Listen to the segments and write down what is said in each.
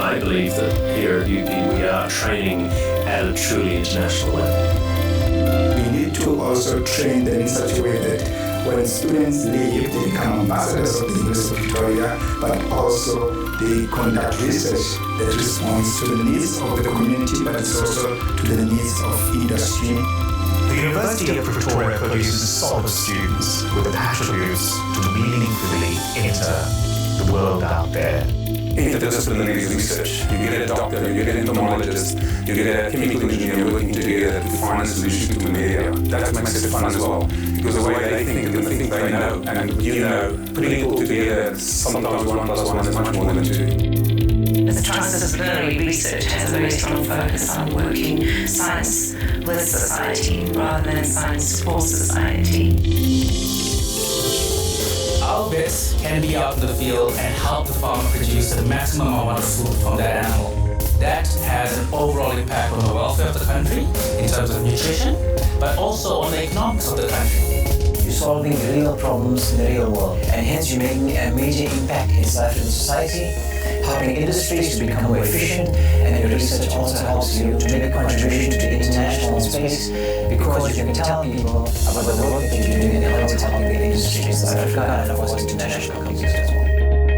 I believe that here at UP we are training at a truly international level. We need to also train them in such a way that when students leave, they become ambassadors of the University of Pretoria, but also they conduct research that responds to the needs of the community, but it's also to the needs of industry. The University of Pretoria produces solid students with attributes to meaningfully enter the world out there. Interdisciplinary research. You get a doctor, you get an entomologist, you get a chemical engineer working together to find a solution to malaria. That makes it fun as well. Because the way they think and the things they know, and you know, putting it all together, sometimes 1 + 1 is much more than 2. The transdisciplinary research has a very strong focus on working science with society rather than science for society. Our vets can be out in the field and help the farmer produce the maximum amount of food from that animal. That has an overall impact on the welfare of the country in terms of nutrition, but also on the economics of the country. You're solving real problems in the real world, and hence you're making a major impact in South African society, helping industries to become more efficient, and your research also helps you to make a contribution to the international space because you can tell people about the work that you're doing and how it's helping the industry in South Africa and of course international companies as well.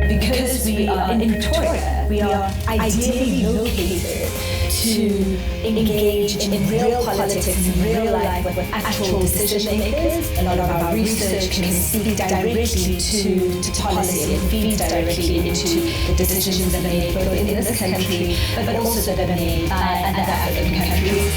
Because we are in Pretoria, we are ideally located to engage in real politics, in real life with actual decision makers. A lot of our research can speak directly to policy and feed directly into the decisions that are made both in this country, but also that are made by other African countries.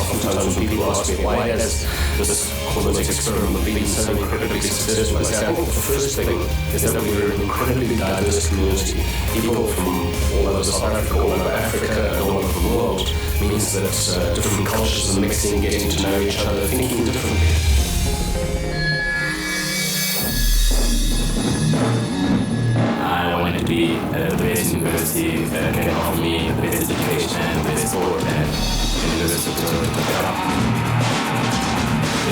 Oftentimes when people ask me, why has this politics experiment been so incredibly successful, I say, I think the first thing is that we're an incredibly diverse community. People from all over South Africa, all over Africa, and all over the world, means that different cultures are mixing, getting to know each other, thinking differently. I wanted to be at the best university that can offer me the best education and the best sport and University of Pretoria.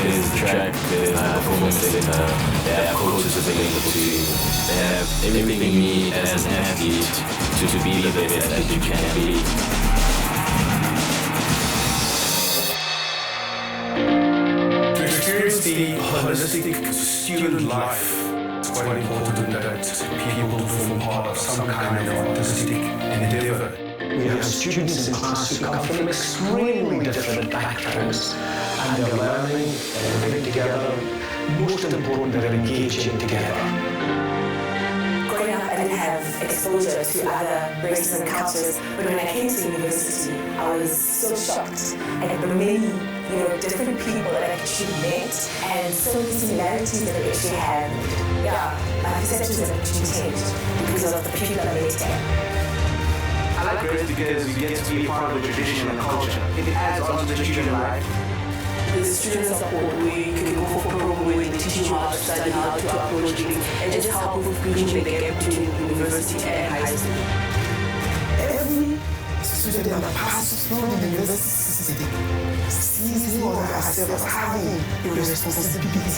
There's the track, there's the performance center, they have coaches available to you, they have everything you need as an athlete to be the best that you can be. To experience the holistic student life, it's quite important that people form part of some kind of artistic endeavor. We have students in class who come from extremely different backgrounds, and they're learning, they're living together. Most important, they're engaging together. Growing up, I didn't have exposure to other races and cultures, but when I came to university, I was so shocked at the many, different people that I actually met, and so many similarities that we actually have. My perceptions have actually changed because of the people I met there. I like it because you get to be part of the tradition and the culture. It adds on to the student life. The student support, where you can go for program where they teach you how to study, how to approach things, and just help with bridging the gap between university and high school. Every student that passes through the university system sees him or herself as having a responsibility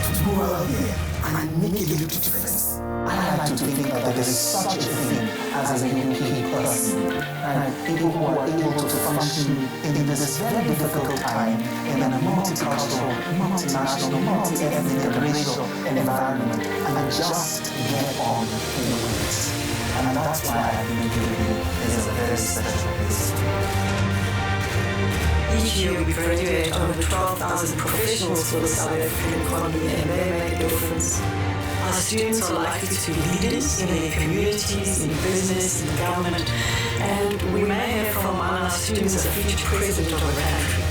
to go out there and make a little difference. I like to think that there is such a thing as a UP person, and people who are able to function in this very difficult time in a multicultural, multinational, multi-ethnic, racial environment, and just get on with it. And that's why I think UP is a very special place. Each year we graduate over 12,000 professionals for the South African economy, and they make a difference. Our students are likely to be leaders in their communities, in business, in government, and we may have from among our students a future president of the country.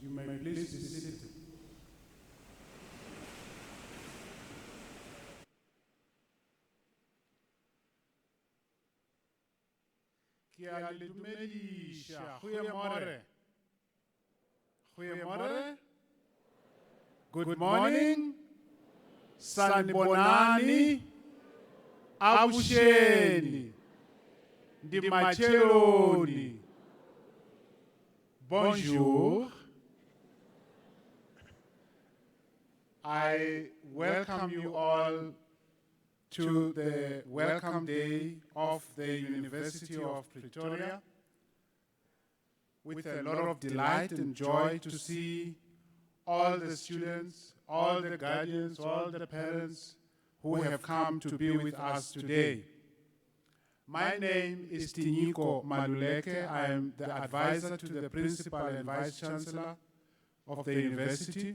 You may please be seated. Ke a le dumedisha. Goeiemorgen. Goeiemorgen. Good morning. Sanibonani. Abusheni. Ndimacheloni. Bonjour. I welcome you all to the welcome day of the University of Pretoria with a lot of delight and joy to see all the students, all the guardians, all the parents who have come to be with us today. My name is Tinyiko Maluleke. I am the advisor to the principal and vice-chancellor of the university.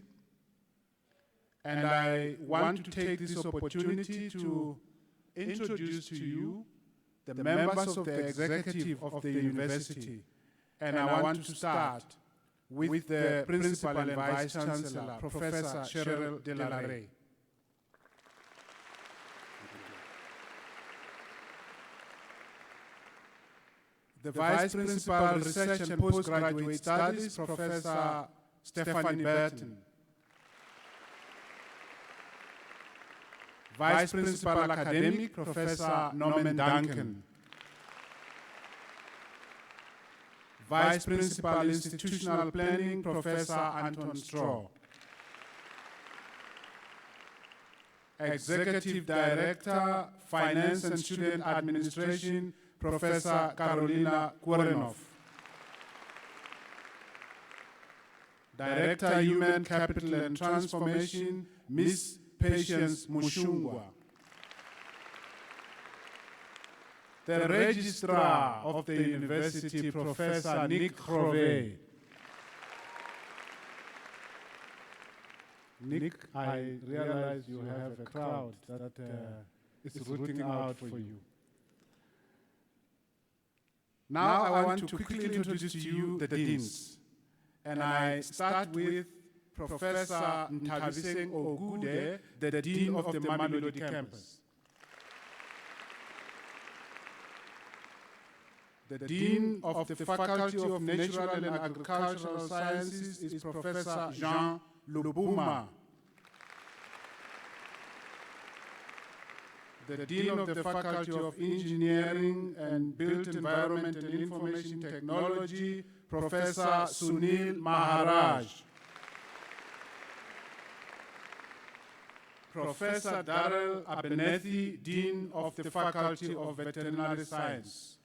And I want to take this opportunity to introduce to you the members of the executive of the university. And I want to start with the principal and vice-chancellor, Professor Cheryl Delaray. The Vice Principal Research and Postgraduate Studies, Professor Stephanie Burton. Vice Principal Academic, Professor Norman Duncan. Vice Principal Institutional Planning, Professor Anton Straw. Executive Director, Finance and Student Administration, Professor Carolina Kurenov. Director, Human Capital and Transformation, Ms. Patience Mushungwa. The Registrar of the University, Professor Nick Grove. Nick, I realize you have a crowd that is rooting out for you. Now I want to quickly introduce to you the deans. And I start with Professor Ntabiseng Ogude, the Dean of the Mamelodi campus. The Dean of the Faculty of Natural and Agricultural Sciences is Professor Jean Lubuma. The Dean of the Faculty of Engineering and Built Environment and Information Technology, Professor Sunil Maharaj. Professor Darrell Abenethi, Dean of the Faculty of Veterinary Science.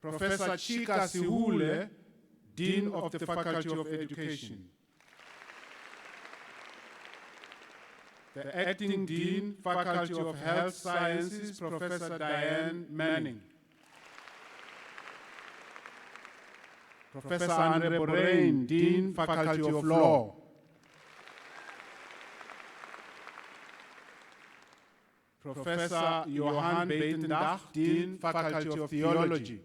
Professor Chika Sihule, Dean of the Faculty of Education. The Acting Dean, Faculty of Health Sciences, Professor Diane Manning. Professor Andre Borain, Dean, Faculty of Law. Professor Johan Beitendach, Dean, Faculty of Theology.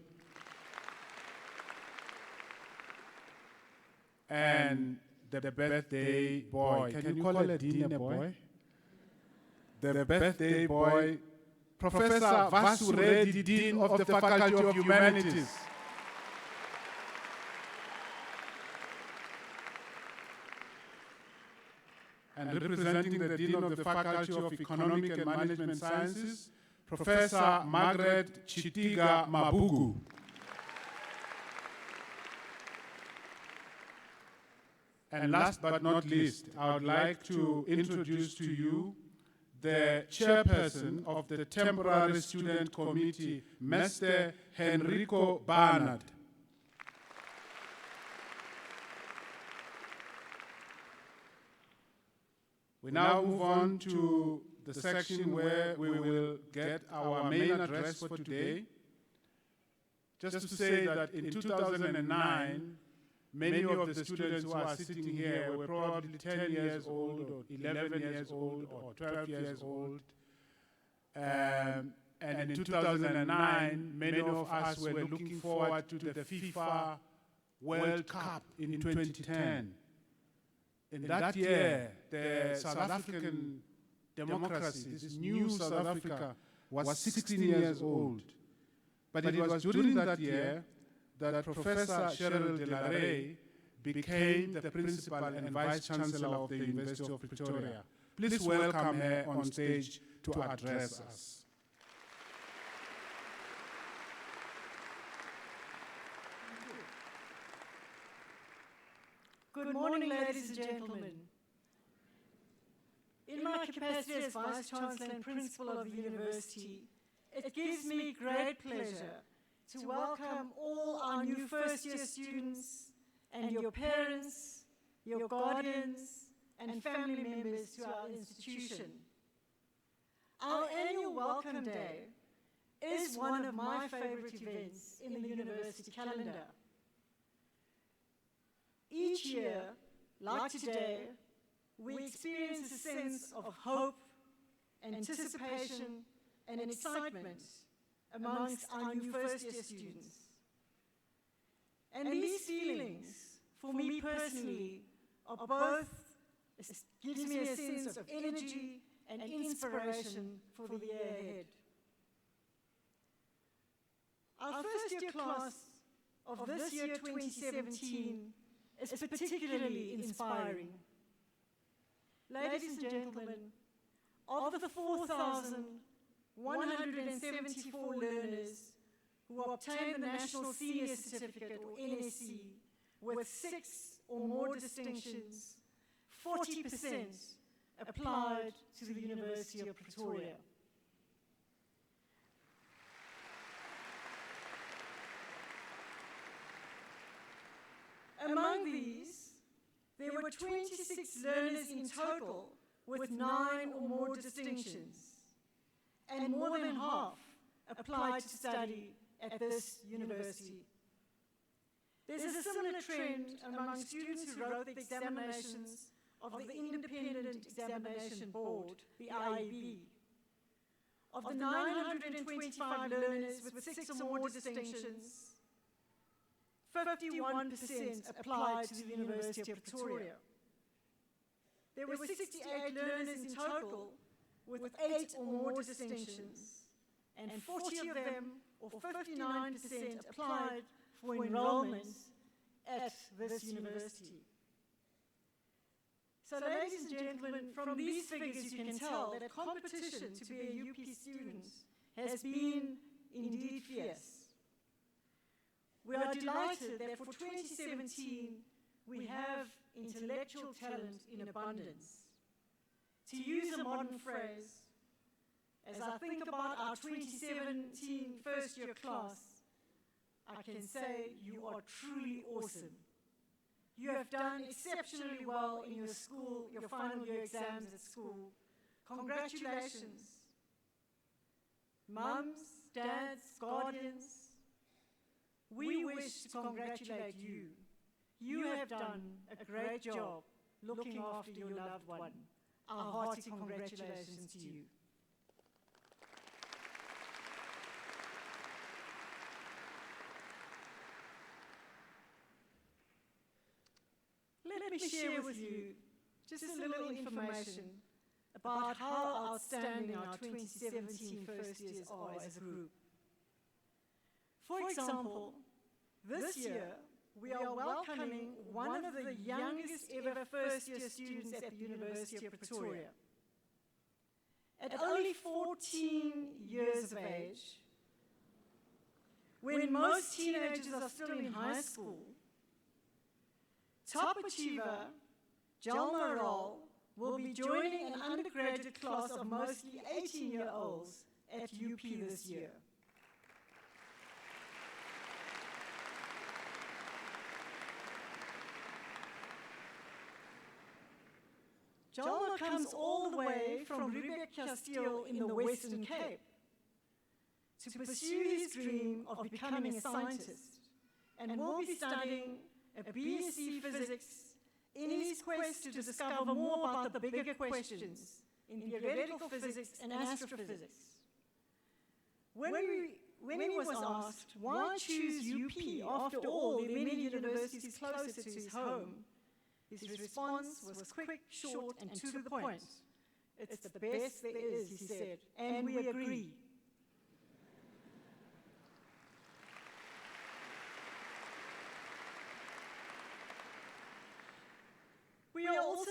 And the birthday boy, can you call a dean a boy? The birthday boy, Professor Vasu Reddy, Dean of the Faculty of Humanities. And representing the Dean of the Faculty of Economic and Management Sciences, Professor Margaret Chitiga Mabugu. And last but not least, I would like to introduce to you the chairperson of the Temporary Student Committee, Mr. Henrico Barnard. We now move on to the section where we will get our main address for today. Just to say that in 2009, many of the students who are sitting here were probably 10 years old, or 11 years old, or 12 years old. And in 2009, many of us were looking forward to the FIFA World Cup in 2010. In that year, the South African democracy, this new South Africa, was 16 years old. But it was during that year that Professor Cheryl de la Rey became the principal and Vice-chancellor of the University of Pretoria. Please welcome her on stage to address us. Good morning, ladies and gentlemen. In my capacity as Vice-Chancellor and Principal of the University, it gives me great pleasure to welcome all our new first-year students and your parents, your guardians, and family members to our institution. Our annual Welcome Day is one of my favorite events in the university calendar. Each year, like today, we experience a sense of hope, anticipation, and excitement amongst our new first-year students. And these feelings, for me personally, are both, gives me a sense of energy and inspiration for the year ahead. Our first-year class of this year, 2017, is particularly inspiring. Ladies and gentlemen, of the 4,174 learners who obtained the National Senior Certificate, or NSC, with 6 or more distinctions, 40% applied to the University of Pretoria. Among these, there were 26 learners in total with 9 or more distinctions, and more than half applied to study at this university. There's a similar trend among students who wrote the examinations of the Independent Examination Board, the IEB. Of the 925 learners with 6 or more distinctions, 51% applied to the University of Pretoria. There were 68 learners in total with 8 or more distinctions, and 40 of them, or 59%, applied for enrollment at this university. So, ladies and gentlemen, from these figures you can tell that competition to be a UP student has been indeed fierce. We are delighted that for 2017 we have intellectual talent in abundance. To use a modern phrase, as I think about our 2017 first-year class, I can say you are truly awesome. You have done exceptionally well in your school, your final year exams at school. Congratulations. Mums, dads, guardians, we wish to congratulate you. You have done a great job looking after your loved one. Our hearty congratulations to you. Let me share with you just a little information about how outstanding our 2017 first years are as a group. For example, this year we are welcoming one of the youngest ever first-year students at the University of Pretoria. At only 14 years of age, when most teenagers are still in high school, top achiever Jalma Rol will be joining an undergraduate class of mostly 18-year-olds at UP this year. Jalma comes all the way from Riebeek Castile in the Western Cape to pursue his dream of becoming a scientist, and will be studying a BSc Physics in his quest to discover more about the bigger questions in theoretical physics and astrophysics. When he was asked, why choose UP? After all, there are many universities closer to his home. His response was quick, short, and to the point. It's the best there is, he said, and we agree. We are also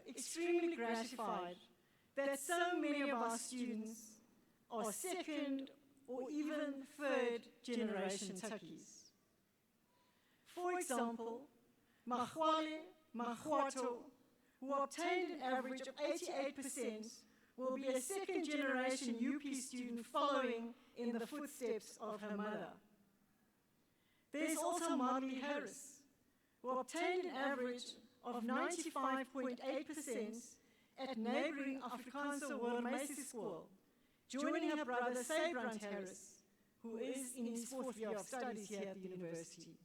extremely gratified that so many of our students are second or even third generation Tukkies. For example, Magwale Magwato, who obtained an average of 88%, will be a second generation UP student following in the footsteps of her mother. There's also Marley Harris, who obtained an average of 95.8% at neighboring Afrikaanse World Meisje School, joining her brother Sabrant Harris, who is in his fourth year of studies here at the university.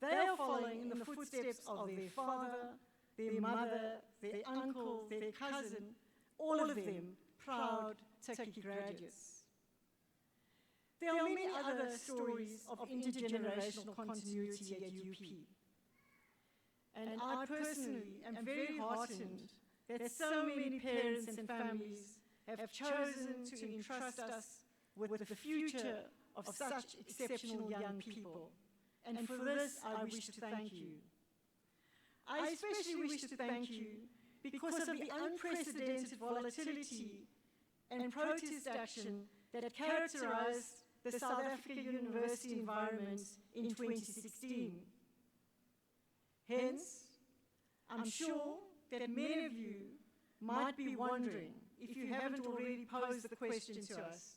They are following in the footsteps of their father, their mother, their uncle, their cousin, all of them proud Tukkie graduates. There are many other stories of intergenerational continuity at UP. And I personally am very heartened that so many parents and families have chosen to entrust us with the future of such exceptional young people. And for this, I wish to thank you. I especially wish to thank you because of the unprecedented volatility and protest action that characterized the South Africa university environment in 2016. Hence, I'm sure that many of you might be wondering, if you haven't already posed the question to us,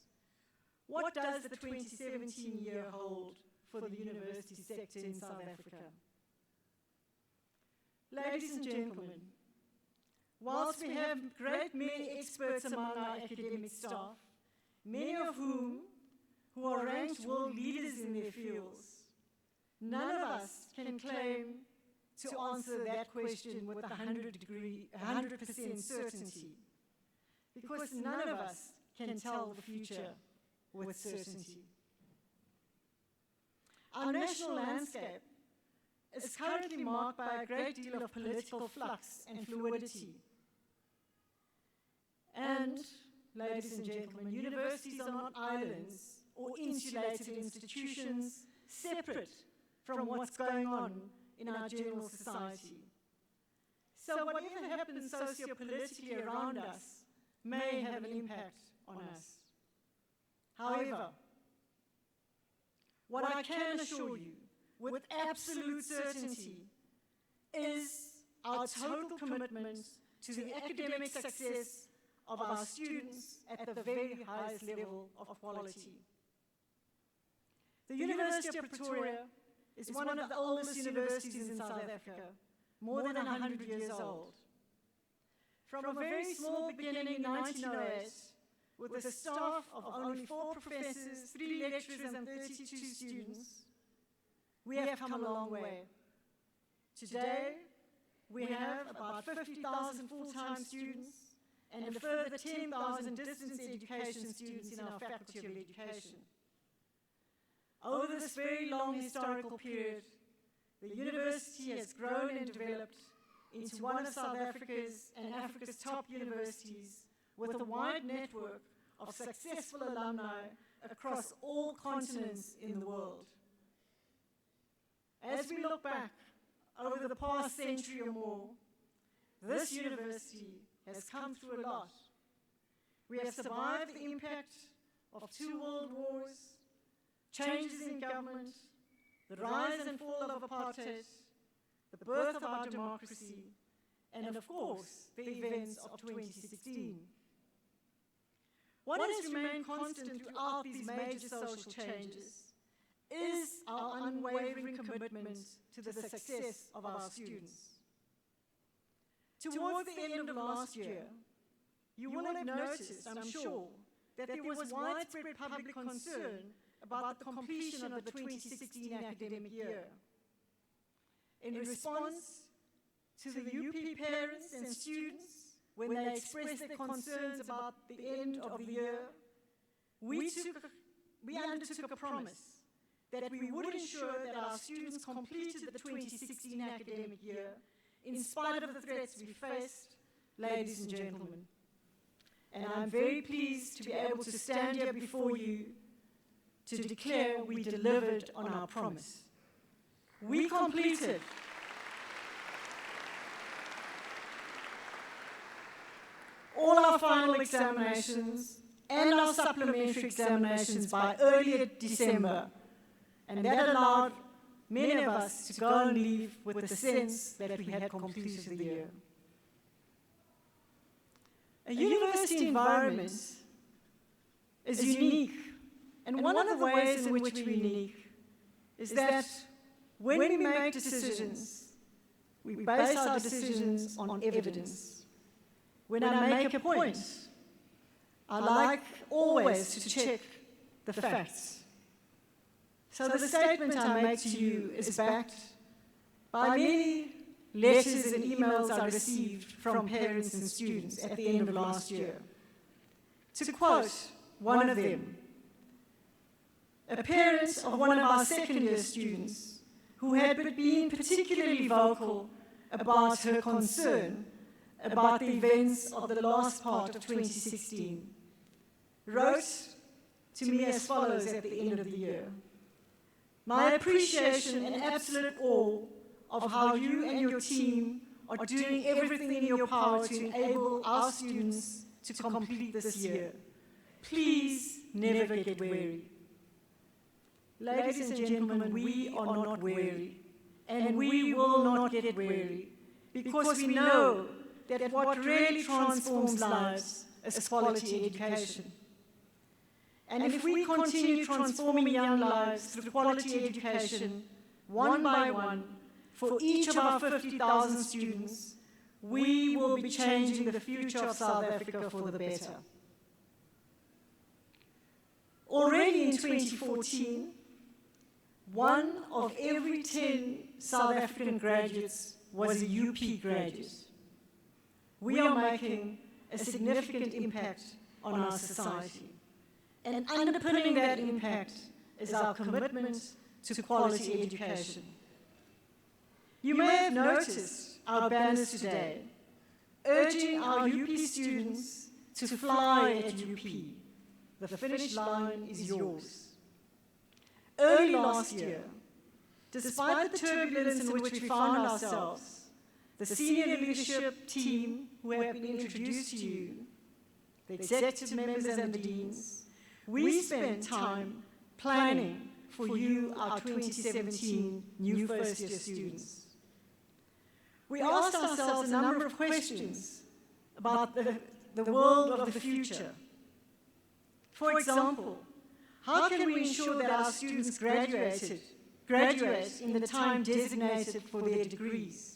what does the 2017 year hold for the university sector in South Africa? Ladies and gentlemen, whilst we have great many experts among our academic staff, many of whom are ranked world leaders in their fields, none of us can claim to answer that question with 100% certainty, because none of us can tell the future with certainty. Our national landscape is currently marked by a great deal of political flux and fluidity. And, ladies and gentlemen, universities are not islands or insulated institutions separate from what's going on in our general society. So whatever happens sociopolitically around us may have an impact on us. However, what I can assure you with absolute certainty is our total commitment to the academic success of our students at the very highest level of quality. The University of Pretoria is one of the oldest universities in South Africa, more than 100 years old. From a very small beginning in 1908, with a staff of only 4 professors, 3 lecturers, and 32 students, we have come a long way. Today, we have about 50,000 full-time students and a further 10,000 distance education students in our Faculty of Education. Over this very long historical period, the university has grown and developed into one of South Africa's and Africa's top universities with a wide network of successful alumni across all continents in the world. As we look back over the past century or more, this university has come through a lot. We have survived the impact of 2 world wars, changes in government, the rise and fall of apartheid, the birth of our democracy, and of course, the events of 2016. What has remained constant throughout these major social changes is our unwavering commitment to the success of our students. Towards the end of last year, you will have noticed, I'm sure, that there was widespread public concern about the completion of the 2016 academic year. In response to the UP parents and students, when they expressed their concerns about the end of the year, we took we undertook a promise that we would ensure that our students completed the 2016 academic year in spite of the threats we faced, ladies and gentlemen. And I'm very pleased to be able to stand here before you to declare we delivered on our promise. We completed all our final examinations and our supplementary examinations by early December, and that allowed many of us to go and leave with the sense that we had completed the year. A university environment is unique, and one of the ways in which we're unique is that when we make decisions, we base our decisions on evidence. When I make a point, I like always to check the facts. So the statement I make to you is backed by many letters and emails I received from parents and students at the end of last year. To quote one of them, a parent of one of our second-year students who had been particularly vocal about her concern about the events of the last part of 2016, wrote to me as follows at the end of the year. My appreciation and absolute awe of how you and your team are doing everything in your power to enable our students to complete this year. Please never get weary. Ladies and gentlemen, we are not weary, and we will not get weary, because we know that what really transforms lives is quality education. And if we continue transforming young lives through quality education, one by one, for each of our 50,000 students, we will be changing the future of South Africa for the better. Already in 2014, 1 of every 10 South African graduates was a UP graduate. We are making a significant impact on our society. And underpinning that impact is our commitment to quality education. You may have noticed our banners today, urging our UP students to fly at UP. The finish line is yours. Early last year, despite the turbulence in which we found ourselves, the senior leadership team who have been introduced to you, the executive members and the deans, we spent time planning for you, our 2017 new first-year students. We asked ourselves a number of questions about the world of the future. For example, how can we ensure that our students graduate in the time designated for their degrees?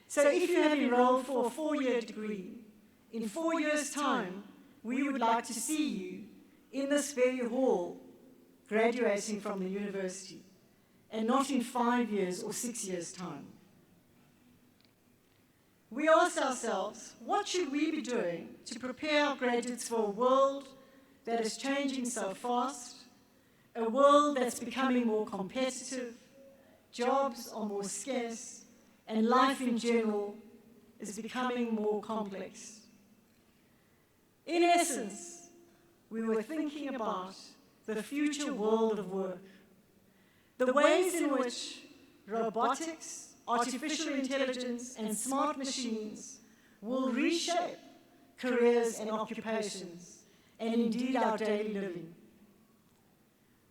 So if you have enrolled for a 4-year degree, in 4 years' time, we would like to see you in this very hall graduating from the university, and not in 5 years or 6 years' time. We asked ourselves, what should we be doing to prepare our graduates for a world that is changing so fast, a world that's becoming more competitive, jobs are more scarce, and life in general is becoming more complex. In essence, we were thinking about the future world of work, the ways in which robotics, artificial intelligence, and smart machines will reshape careers and occupations, and indeed our daily living.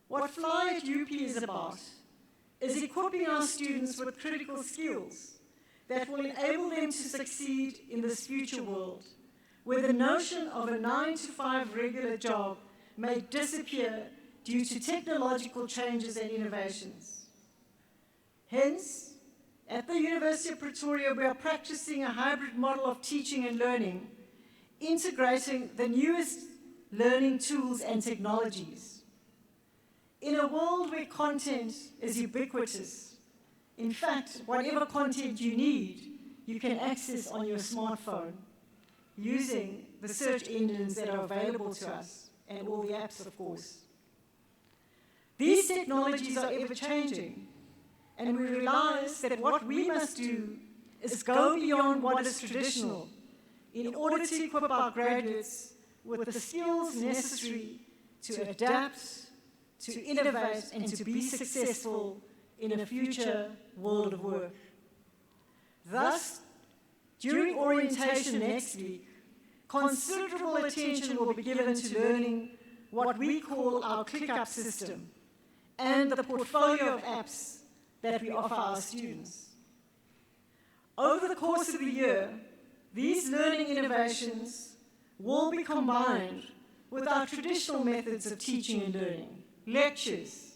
What Fly at UP is about is equipping our students with critical skills that will enable them to succeed in this future world, where the notion of a 9-to-5 regular job may disappear due to technological changes and innovations. Hence, at the University of Pretoria, we are practicing a hybrid model of teaching and learning, integrating the newest learning tools and technologies. In a world where content is ubiquitous, in fact, whatever content you need, you can access on your smartphone using the search engines that are available to us, and all the apps, of course. These technologies are ever-changing, and we realize that what we must do is go beyond what is traditional in order to equip our graduates with the skills necessary to adapt, to innovate, and to be successful in a future world of work. Thus, during orientation next week, considerable attention will be given to learning what we call our ClickUp system and the portfolio of apps that we offer our students. Over the course of the year, these learning innovations will be combined with our traditional methods of teaching and learning, lectures,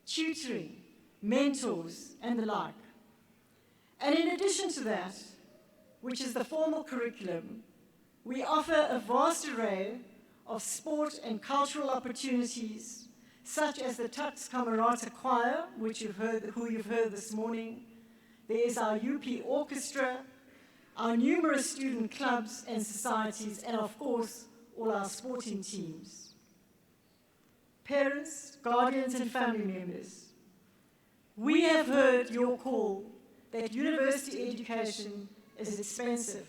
tutoring, mentors, and the like. And in addition to that, which is the formal curriculum, we offer a vast array of sport and cultural opportunities, such as the Tuks Camerata choir, who you've heard this morning. There is our UP orchestra, our numerous student clubs and societies, and of course, all our sporting teams. Parents, guardians, and family members, we have heard your call that university education is expensive,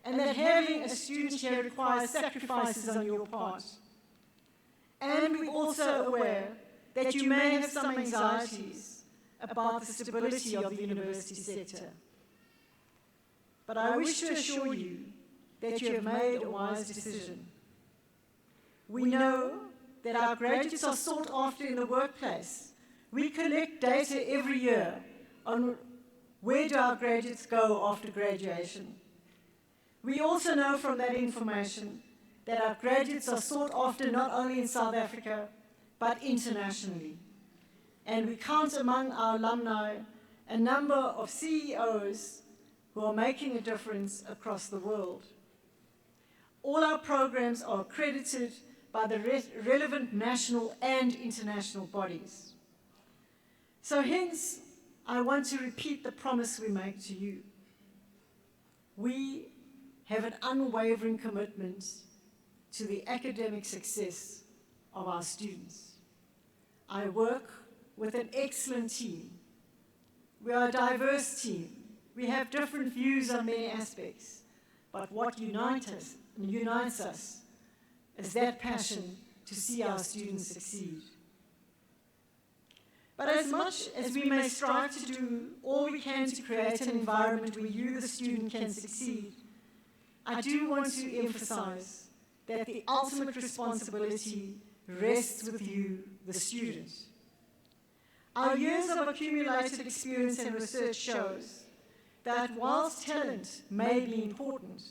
and that having a student here requires sacrifices on your part. And we're also aware that you may have some anxieties about the stability of the university sector. But I wish to assure you that you have made a wise decision. We know that our graduates are sought after in the workplace. We collect data every year on where do our graduates go after graduation. We also know from that information that our graduates are sought after not only in South Africa, but internationally. And we count among our alumni a number of CEOs who are making a difference across the world. All our programs are accredited by the relevant national and international bodies. So hence, I want to repeat the promise we make to you. We have an unwavering commitment to the academic success of our students. I work with an excellent team. We are a diverse team. We have different views on many aspects, but what unites us is that passion to see our students succeed. But as much as we may strive to do all we can to create an environment where you, the student, can succeed, I do want to emphasize that the ultimate responsibility rests with you, the student. Our years of accumulated experience and research shows that whilst talent may be important,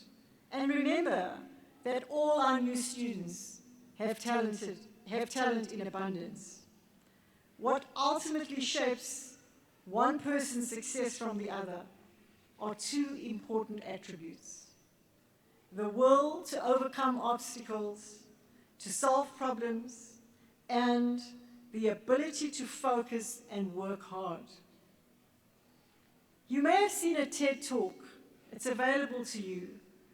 and remember that all our new students have talent in abundance, what ultimately shapes one person's success from the other are two important attributes: the will to overcome obstacles, to solve problems, and the ability to focus and work hard. You may have seen a TED Talk, it's available to you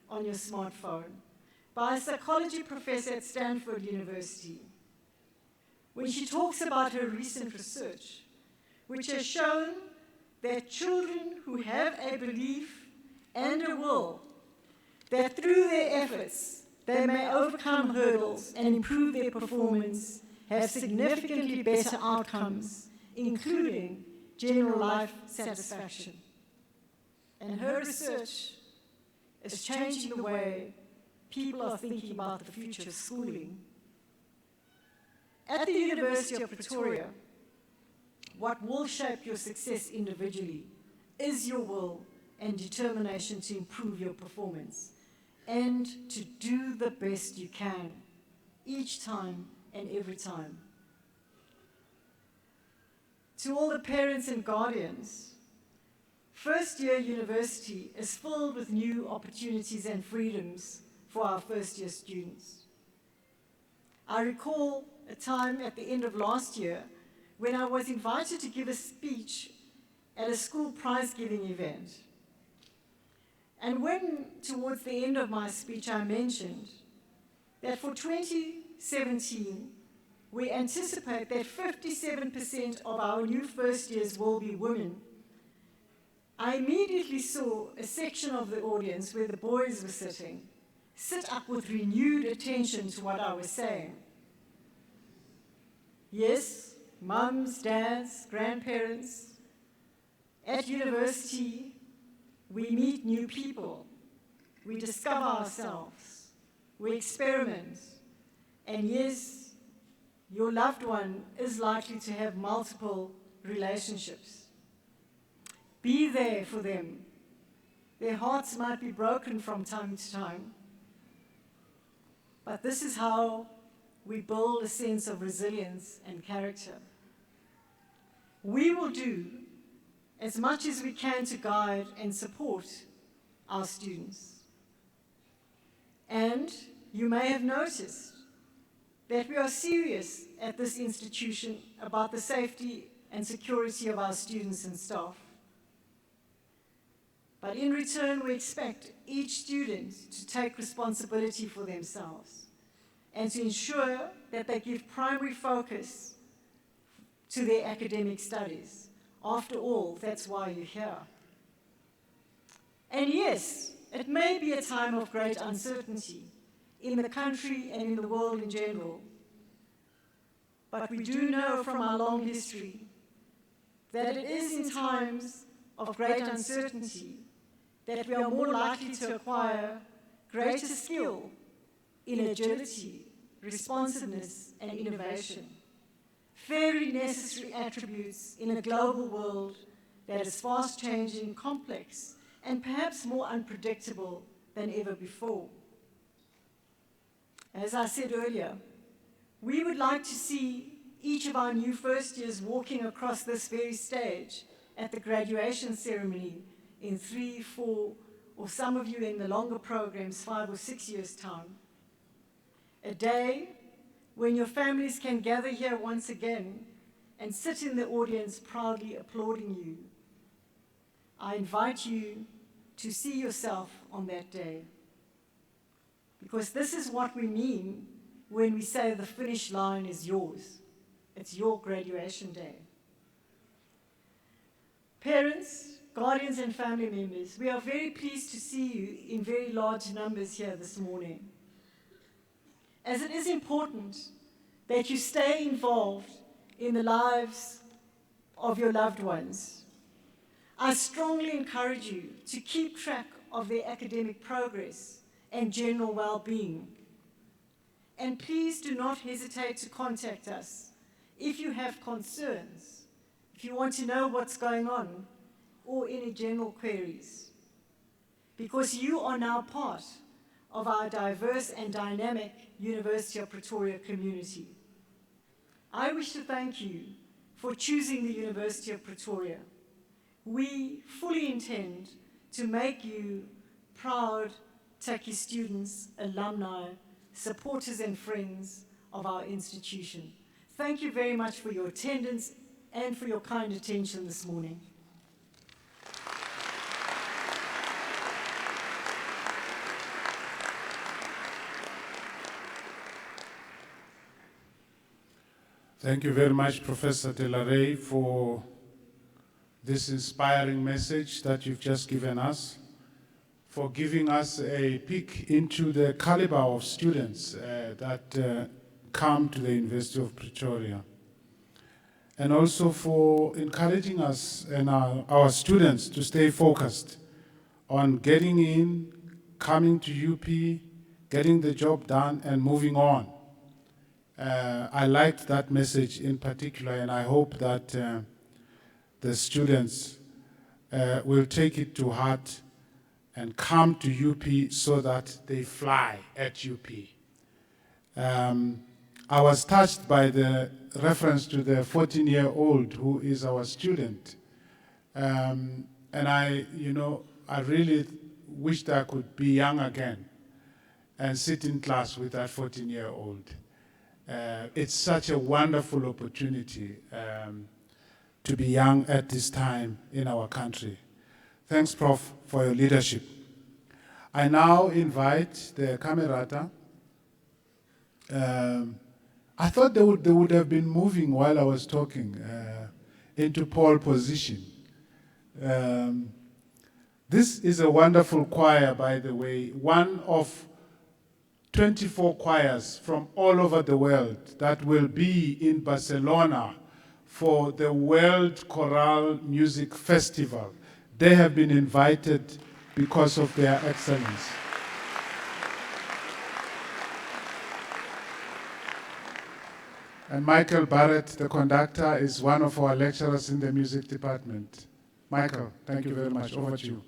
on your smartphone, by a psychology professor at Stanford University, when she talks about her recent research, which has shown that children who have a belief and a will that through their efforts they may overcome hurdles and improve their performance have significantly better outcomes, including general life satisfaction. And her research is changing the way people are thinking about the future of schooling. At the University of Pretoria, what will shape your success individually is your will and determination to improve your performance and to do the best you can each time and every time. To all the parents and guardians, first-year university is filled with new opportunities and freedoms for our first-year students. I recall a time at the end of last year when I was invited to give a speech at a school prize-giving event. And when, towards the end of my speech, I mentioned that for 2017, we anticipate that 57% of our new first years will be women, I immediately saw a section of the audience where the boys were sitting sit up with renewed attention to what I was saying. Yes, mums, dads, grandparents. At university, we meet new people. We discover ourselves. We experiment. And yes, your loved one is likely to have multiple relationships. Be there for them. Their hearts might be broken from time to time. But this is how we build a sense of resilience and character. We will do as much as we can to guide and support our students. And you may have noticed that we are serious at this institution about the safety and security of our students and staff. But in return, we expect each student to take responsibility for themselves and to ensure that they give primary focus to their academic studies. After all, that's why you're here. And yes, it may be a time of great uncertainty in the country and in the world in general. But we do know from our long history that it is in times of great uncertainty that we are more likely to acquire greater skill in agility, responsiveness, and innovation. Very necessary attributes in a global world that is fast-changing, complex, and perhaps more unpredictable than ever before. As I said earlier, we would like to see each of our new first years walking across this very stage at the graduation ceremony in 3, 4, or some of you in the longer programs, 5 or 6 years' time. A day when your families can gather here once again and sit in the audience proudly applauding you. I invite you to see yourself on that day. Because this is what we mean when we say the finish line is yours. It's your graduation day. Parents, guardians, and family members, we are very pleased to see you in very large numbers here this morning. As it is important that you stay involved in the lives of your loved ones, I strongly encourage you to keep track of their academic progress and general well-being. And please do not hesitate to contact us if you have concerns, if you want to know what's going on, or any general queries. Because you are now part of our diverse and dynamic University of Pretoria community. I wish to thank you for choosing the University of Pretoria. We fully intend to make you proud Tuks students, alumni, supporters and friends of our institution. Thank you very much for your attendance and for your kind attention this morning. Thank you very much, Professor Delaray, for this inspiring message that you've just given us, for giving us a peek into the caliber of students that come to the University of Pretoria, and also for encouraging us and our students to stay focused on getting in, coming to UP, getting the job done, and moving on. I liked that message in particular, and I hope that the students will take it to heart and come to UP so that they fly at UP. I was touched by the reference to the 14-year-old who is our student. And I really wished I could be young again and sit in class with that 14-year-old. It's such a wonderful opportunity to be young at this time in our country. Thanks, Prof, for your leadership. I now invite the Camerata I thought they would have been moving while I was talking into pole position. This is a wonderful choir, by the way, one of 24 choirs from all over the world that will be in Barcelona for the World Choral Music Festival. They have been invited because of their excellence. And Michael Barrett, the conductor, is one of our lecturers in the music department. Michael, thank you very much. Over to you.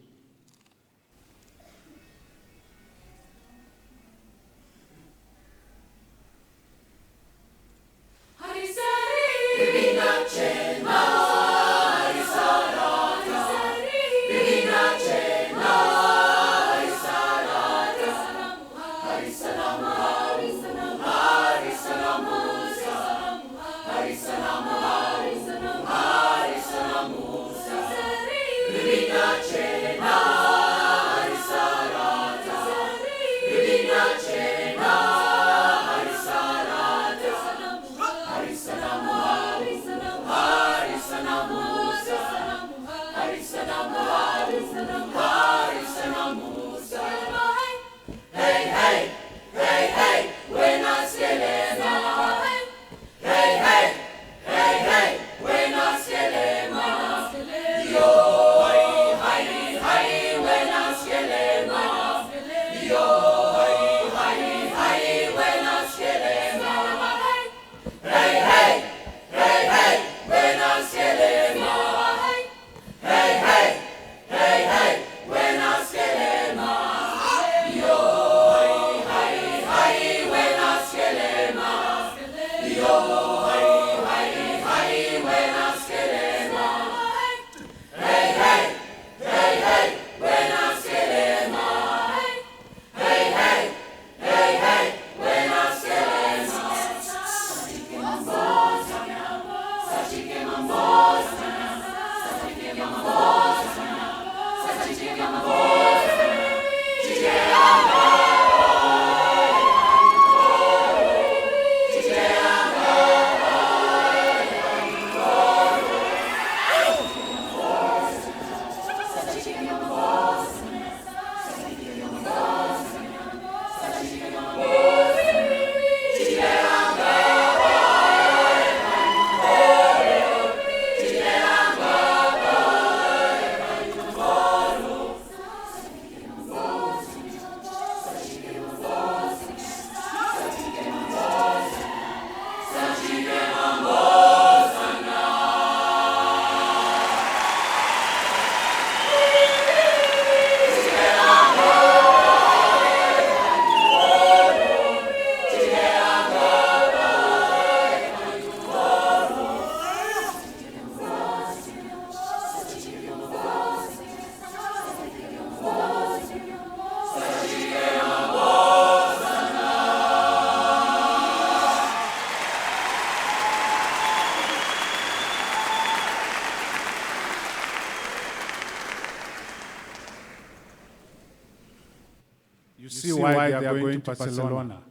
You see why they are going to Barcelona.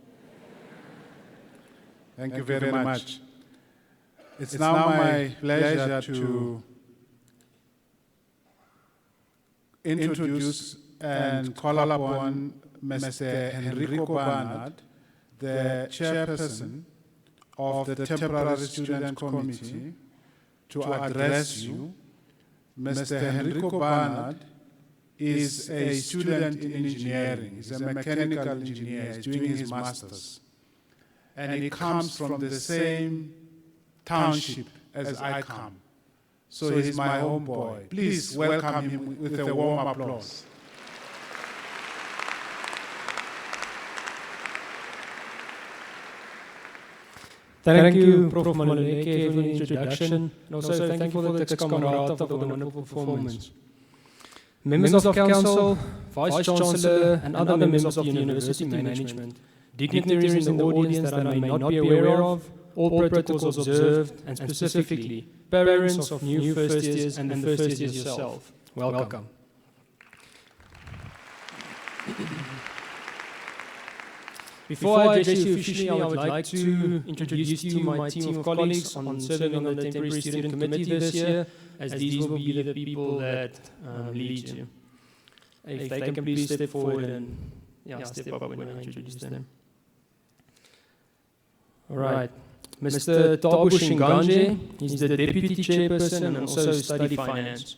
Thank you very much. It's now my pleasure to introduce and call upon Mr. Enrico Barnard, the chairperson of the Temporary Student Committee, to address you. Mr. Enrico Barnard is a student in engineering. He's a mechanical engineer. He's doing his master's. And he comes from the same township as I come. So he's my homeboy. Please welcome him with a warm applause. Thank you, Prof. Maluleke, for the introduction. And also thank you for the Tuks Camerata for the wonderful performance. Members of Council, Vice-chancellor, and other members of the University Management, dignitaries in the audience that I may not be aware of, all protocols observed, and specifically, parents of new first years and the first years yourself. Welcome. Before I address you officially, I would like to introduce you to my team of colleagues on serving on the temporary student committee this year, as these will be the people that lead you. If they can please step forward and step up when I introduce them. All right. Mr. Tabo Shinganje, he's the deputy chairperson and also study finance.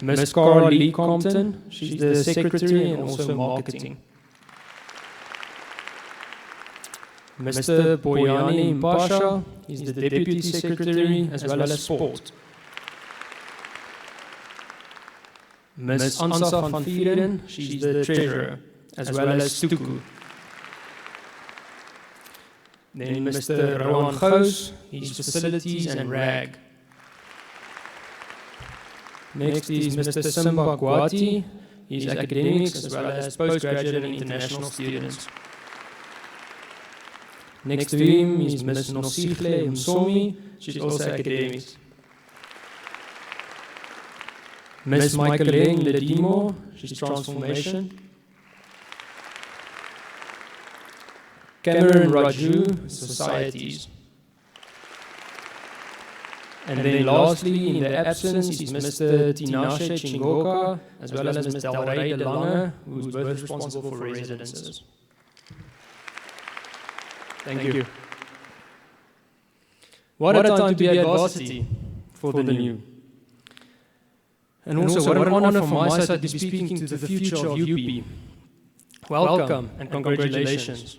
Ms. Cara Lee Compton, she's the secretary and also marketing. Mr. Boyani Mpasha, he's the deputy secretary as well as sport. Ms. Ansa van Vieren, she's the treasurer as well as Stuku. Then Mr. Rowan Gous, he's facilities and RAG. Next is Mr. Simba Gwati, he's academics as well as postgraduate and international students. Next to him is Ms. Nosihle Msomi, she's also academics. Ms. Michaeleng Ledimo, she's transformation. Cameron Raju, societies. And then lastly, in the absence, is Mr. Tinashe Chingoka, as well as Ms. Delray De Lange, who is both responsible for residences. Thank you. What a time to be at varsity for the new. And also, what an honor from my side to be speaking to the future of UP. Welcome and congratulations.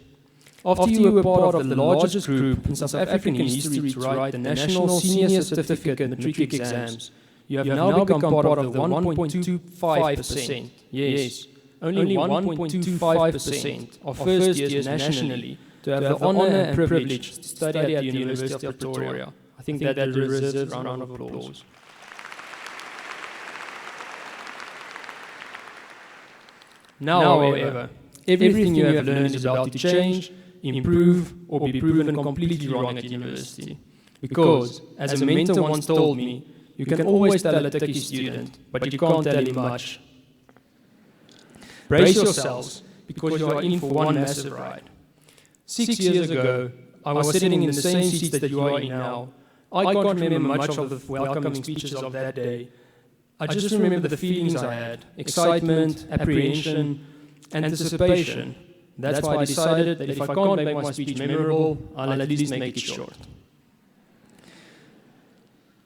After you were part of the largest group in South African history to write the National Senior Certificate Matric exams, you have now become part of the 1.25%. Yes, only 1.25% of first years nationally to have the honor and privilege to study at the University of Pretoria. I think that deserves a round of applause. Now, however, everything you have learned is about to change, improve, or be proven completely wrong at university. Because, as a mentor once told me, you can always tell a techie student, but you can't tell him much. Brace yourselves, because you are in for one massive ride. 6 years ago, I was sitting in the same seats that you are in now. I can't remember much of the welcoming speeches of that day. I just remember the feelings I had: excitement, apprehension, anticipation. That's why I decided that if I can't make my speech memorable, I'll at least make it short.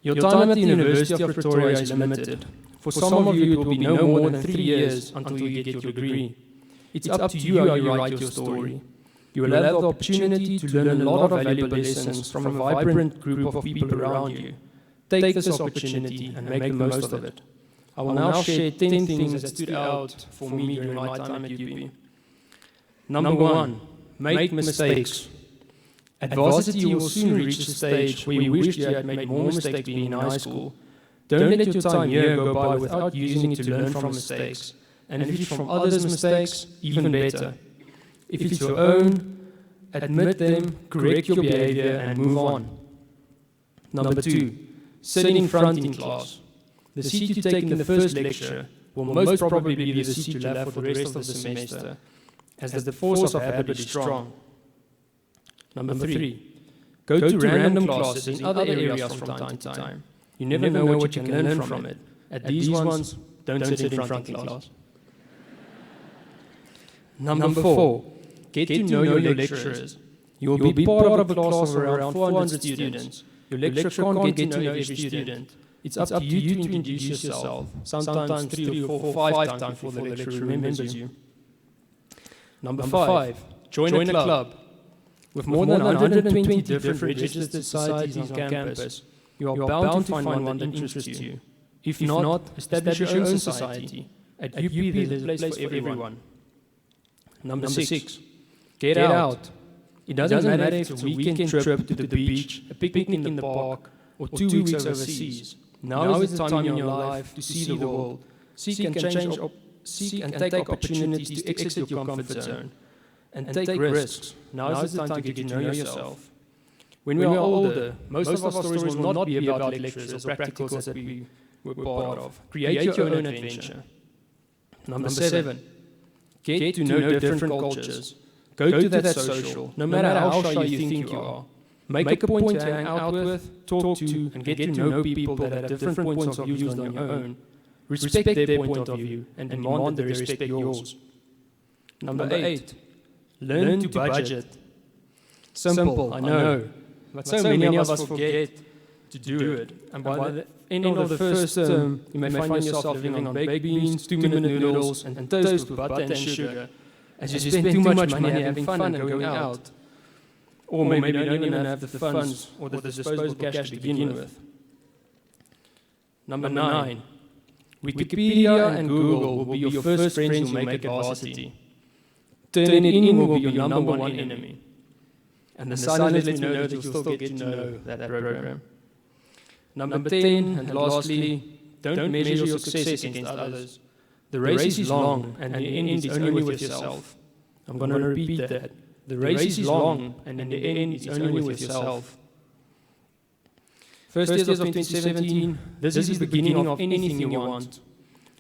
Your time at the University of Pretoria is limited. For some of you, it will be no more than 3 years until you get your degree. It's up to you how you write your story. You will have the opportunity to learn a lot of valuable lessons from a vibrant group of people around you. Take this opportunity and make the most of it. I will now share 10 things that stood out for me during my time at UP. Number 1, make mistakes. At varsity, you will soon reach the stage where you wished you had made more mistakes being in high school. Don't let your time here go by without using it to learn from mistakes. And if it's from others' mistakes, even better. If it's your own, admit them, correct your behavior, and move on. Number 2, sit in front in class. The seat you take in the first lecture will most probably be the seat you'll have for the rest of the semester, as the force of habit is strong. Number 3, go to random classes in other areas from time to time. You never know what you can learn from it. At these ones, don't sit in front in class. Number 4, get to know your lecturers. You will be part of a class of around 400 students. Your lecturer can't get to know every student. It's up to you to introduce yourself, sometimes 3 or 4 or 5 times before the lecturer remembers you. Number 5, join a club. With more than 120 different registered societies on campus, you are bound to find one that interests you. If not, establish your own society. At UP, there's a place for everyone. Number 6, get out. It doesn't matter if it's a weekend trip to the beach, a picnic in the park, or 2 weeks overseas. Now is the time in your life to see the world. Seek and take opportunities to exit your comfort zone. And take risks. Now is the time to get to know yourself. When we are older, most of our stories will not be about lectures or practicals that we were part of. Create your own adventure. Number 7, get to know different cultures. Go to that social, no matter how shy you think you are. Make a point to hang out with, talk to, and get to know people that have different points of view than your own. Respect their point of view and demand that they respect yours. Number 8, learn to budget. Simple, I know, but so many of us forget to do it. And by the end of the first term, you may find yourself living on baked beans, 2-minute noodles, and toast with butter and sugar, as you spend too much money having fun and going out. Or maybe you don't even have the funds or the disposable cash to begin with. Number 9, Wikipedia and Google will be your first friends who make it varsity. Turning in will be your number 1 enemy. And the silence lets me know that you'll still get to know that program. Number 10, and lastly, don't measure your success against others. The race is long, and the end is only with yourself. I'm going to repeat that. The race is long, and in the end it's only with yourself. First years of 2017, this is the beginning of anything you want.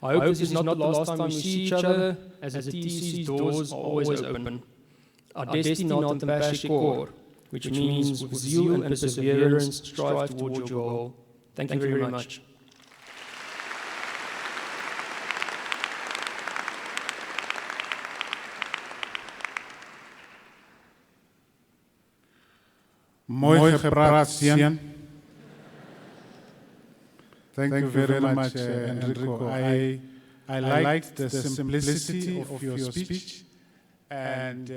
I hope this is not the last time we see each other, as the TC's doors are always open. Our destinat and passion core, which means with zeal and perseverance strive towards your goal. Thank you very much. Mooi gepraat, Sian. Thank you very much, Enrico. I liked the simplicity of your speech, and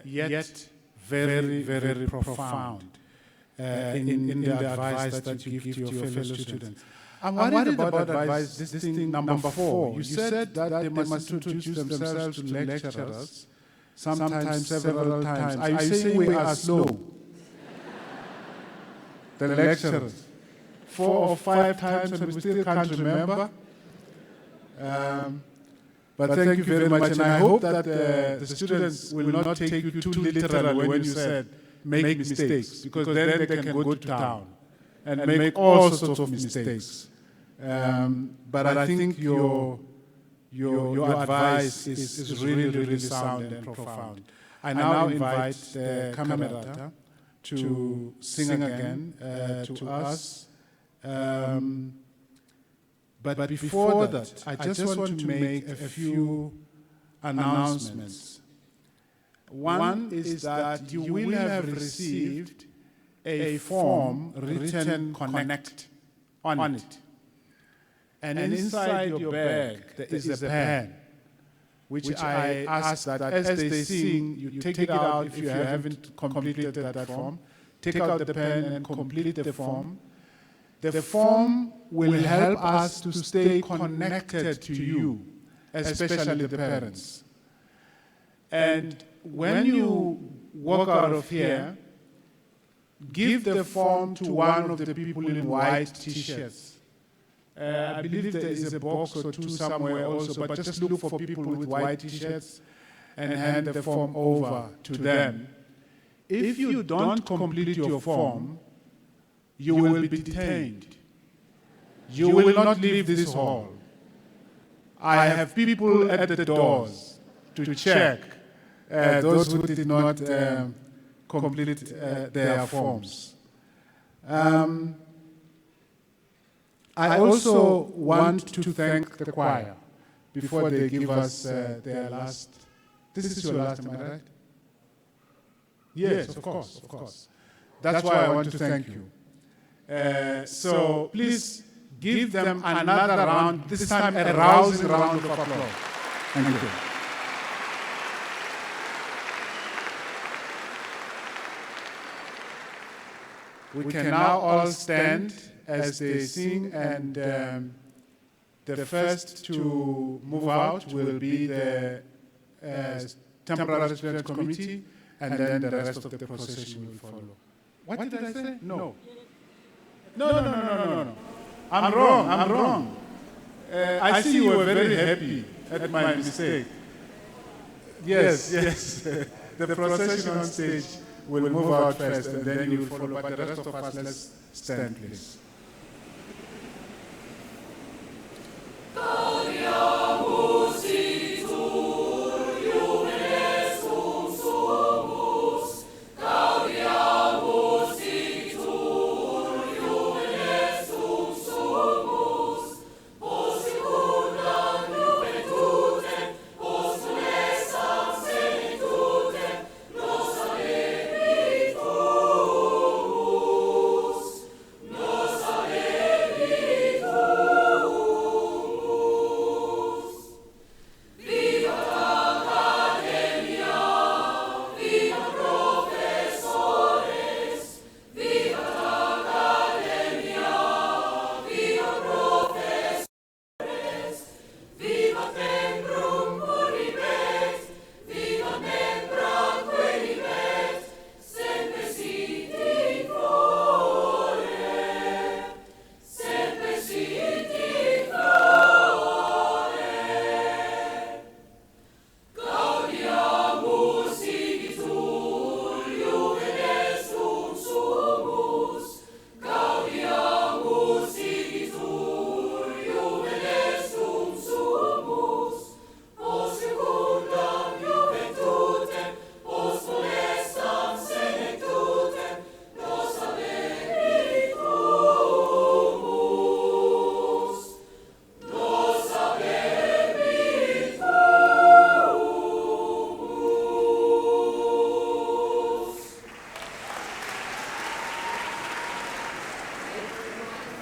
yet very, very profound in the advice that you give to your fellow students. I'm worried about advice, this thing number 4. You said that they must introduce themselves to lecturers, sometimes several times. Are you saying we are slow? The lecturers, 4 or 5 times, and we still can't remember. But thank you very much, and I hope that the students will not take you too literally when you said make mistakes, because then they can go to town and make all sorts of mistakes. But I think your advice is really, really sound and profound. I now invite the Camerata to sing again to us. But before that, I just want to make a few announcements. One is that you will have received a form written Connect on it. And inside your bag, there is a pen, which I ask that as they sing, you take it out if you haven't completed that form. Take out the pen and complete the form. The form will help us to stay connected to you, especially the parents. And when you walk out of here, give the form to one of the people in white T-shirts. I believe there is a box or 2 somewhere also, but just look for people with white T-shirts and hand the form over to them. If you don't complete your form, you will be detained. You will not leave this hall. I have people at the doors to check those who did not complete their forms. I also want to thank the choir before they give us their last. This is your last, am I right? Yes, of course. That's why I want to thank you. So please give them another round, this time a rousing round of applause. Thank you. We can now all stand as they sing, and the first to move out will be the Temporary Student Committee, and then the rest of the procession will follow. What did I say? No. No. I'm wrong. I see you were very happy at my mistake. Yes. The procession on stage will move out first, and then you will follow. But the rest of us, let's stand, please. Gloria Musi.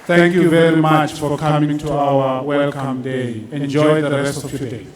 Thank you very much for coming to our welcome day. Enjoy the rest of your day.